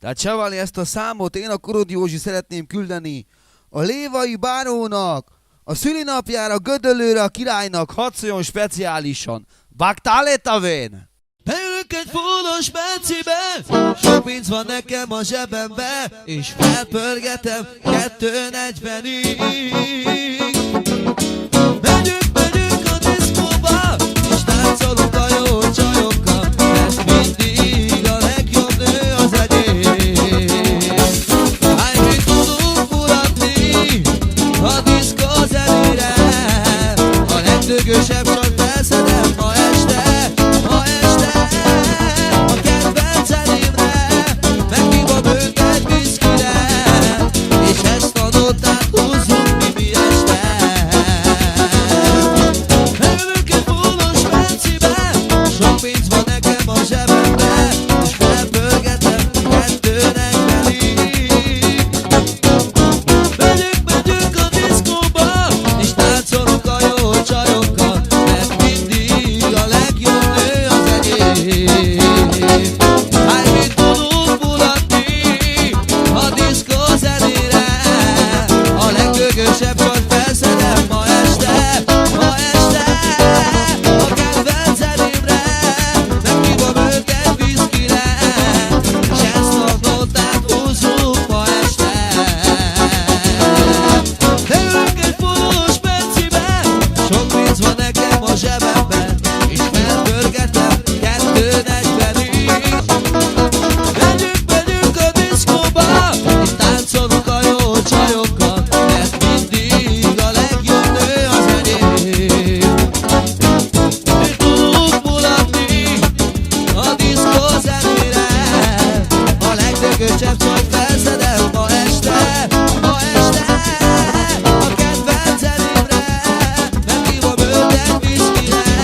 Tehát Csavali, ezt a számot én a Korodi Józsi szeretném küldeni a Lévai bárónak, a szülinapjára, Gödöllőre, a királynak, hadd szóljon speciálisan. Baktál tavén? Beülök egy fullos Bencibe, sok pénz van nekem a zsebembe, és felpörgetem 2:40-ig. Megyünk a diszkóba, és táncolunk a jó csajokkal, mert mindig a legjobb nő az enyém. Hány mit tudunk mulatni a diszkó zenére, a legdögösebb csak felszedem ma este. A kedvenc elémre meghívom őt egy viszkire, és ezt a notát húzzuk mi este. Leülünk egy fullos Bencibe, sok pénz van nekem a zsebembe, és felpörgetem 2:40-ig. Megyünk a diszkóba, és táncolunk a jó csajokkal, mert mindig a legjobb nő az enyém. Hány mit tudunk mulatni a diszkó zenére, a legdögösebb csak felszedem ma este. A kedvenc elémre meghívom őt egy viszkire, és ezt a notát húzzuk ma este. Leülünk egy fullos Bencibe, sok pénz van nekem a zsebemben, és felpörgetem 2:40-ig. Megyünk a diszkóba, és táncolunk a jó csajokkal, mert mindig a legjobb nő az enyém. Mi tudunk mulatni a diszkó zenére, a legdögösebb csak felszedem ma este. A kedvenc elémre meghívom őt egy viszkire,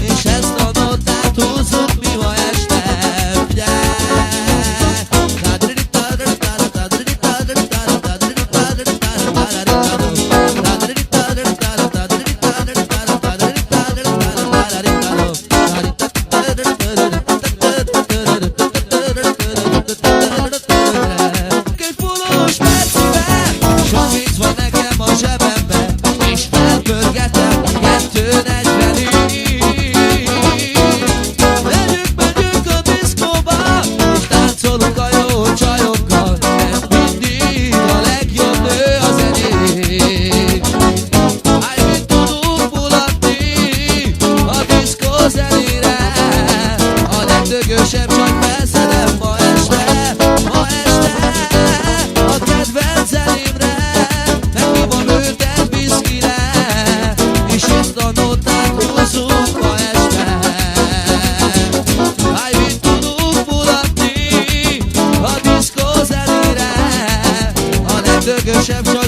és ezt a notát húzzuk mi ma este. Egy fullos Bencibe, sok pénz van nekem a zsebembe, és felpörgetem 2:40-ig. Megyünk a diszkóba, és táncolunk a jó csajokkal, mert mindig a legjobb nő az enyém. Hány mit tudunk mulatni a diszkó zenére, a legdögösebb csak felszedem ma este. A kedvenc elémre meghívom őt egy viszkire, és ezt a notát húzzuk ma este. Hány mit tudunk mulatni a diszkó zenére, a legdögösebb csak